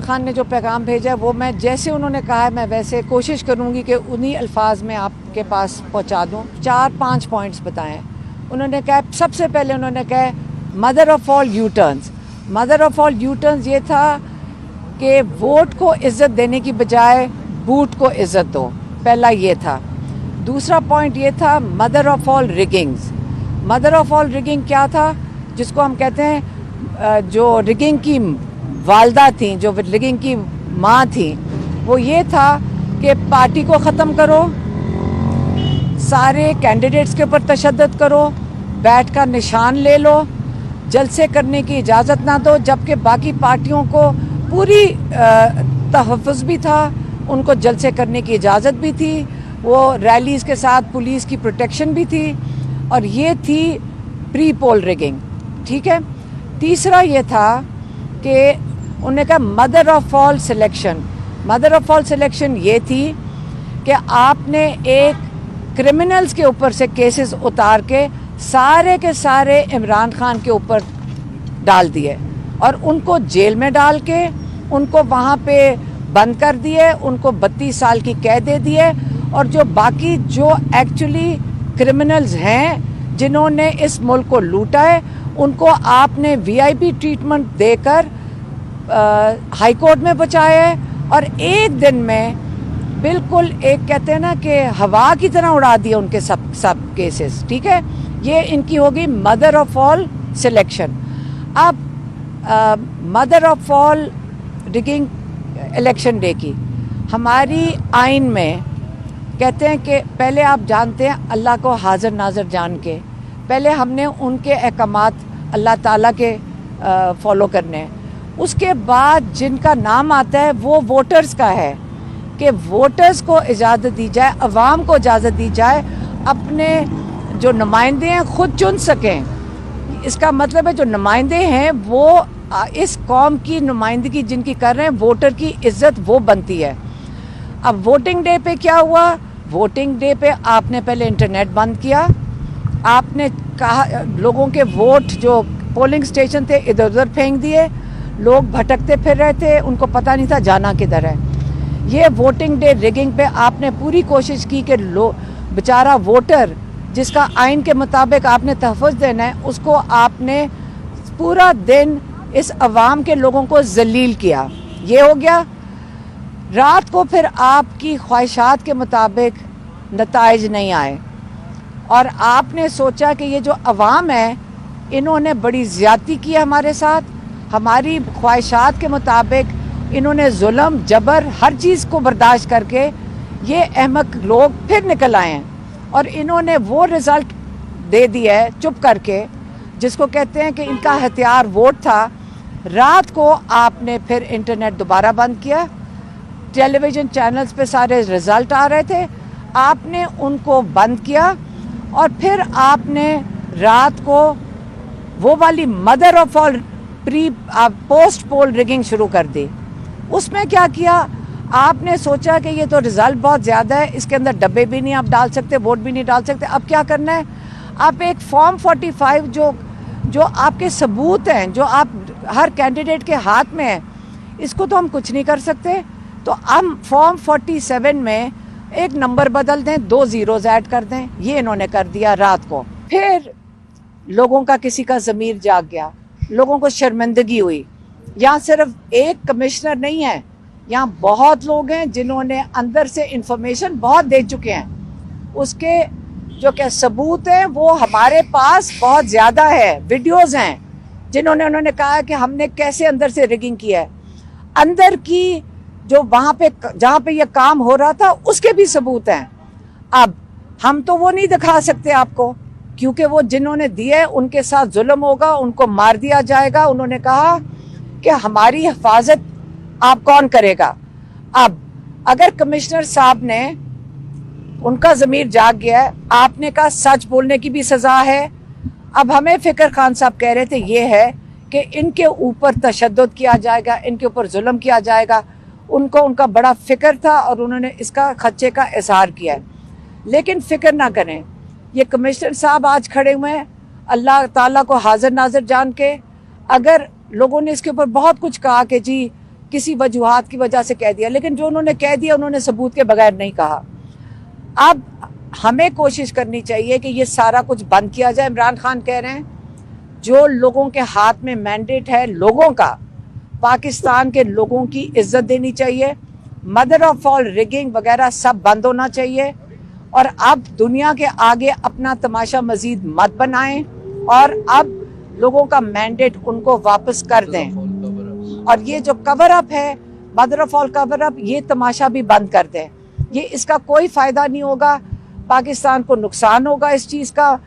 खान ने जो पैगाम भेजा है वो मैं जैसे उन्होंने कहा है मैं वैसे कोशिश करूंगी कि उन्हीं अल्फाज में आपके पास पहुंचा दूं। 4-5 पॉइंट्स बताएं। उन्होंने कहा, सबसे पहले उन्होंने कहा mother of all you turns. Mother of all you turns ये था कि वोट को इज्जत देने की बजाय बूट को इज्जत दो, पहला ये था। दूसरा पॉइंट ये था mother of all riggings. Mother of all rigging क्या था, जिसको हम कहते हैं जो रिगिंग की वालदा थी, जो रिगिंग की माँ थी, वो ये था कि पार्टी को ख़त्म करो, सारे कैंडिडेट्स के ऊपर तशद्दुद करो, बैठ का निशान ले लो, जलसे करने की इजाज़त ना दो, जबकि बाकी पार्टियों को पूरी तहफ़्फ़ुज़ भी था, उनको जलसे करने की इजाज़त भी थी, वो रैलीज़ के साथ पुलिस की प्रोटेक्शन भी थी, और ये थी प्री पोल रिगिंग। ठीक है। तीसरा ये था कि उन्होंने कहा mother of all selection. Mother of all selection ये थी कि आपने एक क्रिमिनल्स के ऊपर से केसेस उतार के सारे इमरान खान के ऊपर डाल दिए और उनको जेल में डाल के उनको वहाँ पे बंद कर दिए, उनको 32 साल की कैद दे दिए। और जो बाकी जो एक्चुअली क्रिमिनल्स हैं जिन्होंने इस मुल्क को लूटा है, उनको आपने वीआईपी ट्रीटमेंट देकर हाई कोर्ट में बचाया है और एक दिन में बिल्कुल एक कहते हैं ना कि हवा की तरह उड़ा दिया उनके सब केसेस। ठीक है। ये इनकी होगी मदर ऑफ ऑल सिलेक्शन। अब mother of all rigging election day की हमारी आइन में कहते हैं कि पहले आप जानते हैं अल्लाह को हाजिर नाज़र जान के पहले हमने उनके अहकामात अल्लाह ताला के फॉलो करने हैं, उसके बाद जिनका नाम आता है वो वोटर्स का है कि वोटर्स को इजाज़त दी जाए, अवाम को इजाज़त दी जाए अपने जो नुमाइंदे हैं खुद चुन सकें। इसका मतलब है जो नुमाइंदे हैं वो इस कौम की नुमाइंदगी जिनकी कर रहे हैं, वोटर की इज्जत वो बनती है। अब वोटिंग डे पे क्या हुआ, वोटिंग डे पे आपने पहले इंटरनेट बंद किया, आपने कहा लोगों के वोट जो पोलिंग स्टेशन थे इधर उधर फेंक दिए, लोग भटकते फिर रहे थे, उनको पता नहीं था जाना किधर है। ये वोटिंग डे रिगिंग पे आपने पूरी कोशिश की कि बेचारा वोटर जिसका आइन के मुताबिक आपने तहफ़्फ़ुज़ देना है, उसको आपने पूरा दिन इस अवाम के लोगों को जलील किया। ये हो गया। रात को फिर आपकी ख्वाहिशात के मुताबिक नताइज नहीं आए और आपने सोचा कि ये जो अवाम है इन्होंने बड़ी ज़्यादती की हमारे साथ, हमारी ख्वाहिशात के मुताबिक इन्होंने जुल्म जबर हर चीज़ को बर्दाश्त करके ये अहमक लोग फिर निकल आए हैं और इन्होंने वो रिज़ल्ट दे दिया है चुप करके, जिसको कहते हैं कि इनका हथियार वोट था। रात को आपने फिर इंटरनेट दोबारा बंद किया, टेलीविज़न चैनल्स पे सारे रिज़ल्ट आ रहे थे, आपने उनको बंद किया और फिर आपने रात को वो वाली mother of all post poll rigging शुरू कर दी। उसमें क्या किया, आपने सोचा कि ये तो रिज़ल्ट बहुत ज़्यादा है, इसके अंदर डब्बे भी नहीं आप डाल सकते, वोट भी नहीं डाल सकते। अब क्या करना है, आप एक फॉर्म 45 जो आपके सबूत हैं, जो आप हर कैंडिडेट के हाथ में है, इसको तो हम कुछ नहीं कर सकते, तो हम फॉर्म 47 में एक नंबर बदल दें, 2 ज़ीरोज़ ऐड कर दें। ये इन्होंने कर दिया रात को। फिर लोगों का किसी का ज़मीर जाग गया, लोगों को शर्मिंदगी हुई। यहाँ सिर्फ एक कमिश्नर नहीं है, यहाँ बहुत लोग हैं जिन्होंने अंदर से इंफॉर्मेशन बहुत दे चुके हैं, उसके जो क्या सबूत हैं वो हमारे पास बहुत ज़्यादा है। वीडियोज़ हैं जिन्होंने उन्होंने कहा कि हमने कैसे अंदर से रिगिंग किया है, अंदर की जो वहाँ पे जहाँ पे ये काम हो रहा था उसके भी सबूत हैं। अब हम तो वो नहीं दिखा सकते आपको, क्योंकि वो जिन्होंने दिए उनके साथ जुल्म होगा, उनको मार दिया जाएगा। उन्होंने कहा कि हमारी हिफाजत आप कौन करेगा। अब अगर कमिश्नर साहब ने, उनका ज़मीर जाग गया है, आपने कहा सच बोलने की भी सज़ा है। अब हमें फ़िक्र खान साहब कह रहे थे ये है कि इनके ऊपर तशद्दुद किया जाएगा, इनके ऊपर जुल्म किया जाएगा। उनको उनका बड़ा फ़िक्र था और उन्होंने इसका खदशे का इजहार किया है। लेकिन फ़िक्र ना करें, ये कमिश्नर साहब आज खड़े हुए हैं अल्लाह ताला को हाजिर नाज़र जान के। अगर लोगों ने इसके ऊपर बहुत कुछ कहा कि जी किसी वजूहात की वजह से कह दिया, लेकिन जो उन्होंने कह दिया उन्होंने सबूत के बगैर नहीं कहा। अब हमें कोशिश करनी चाहिए कि ये सारा कुछ बंद किया जाए। इमरान खान कह रहे हैं जो लोगों के हाथ में मैंडेट है लोगों का, पाकिस्तान के लोगों की इज्जत देनी चाहिए, मदर ऑफ ऑल रिगिंग वगैरह सब बंद होना चाहिए, और अब दुनिया के आगे अपना तमाशा मजीद मत बनाएं और अब लोगों का मैंडेट उनको वापस कर दें। और ये जो कवर अप है, mother of all cover up, ये तमाशा भी बंद कर दें। ये इसका कोई फायदा नहीं होगा, पाकिस्तान को नुकसान होगा इस चीज़ का।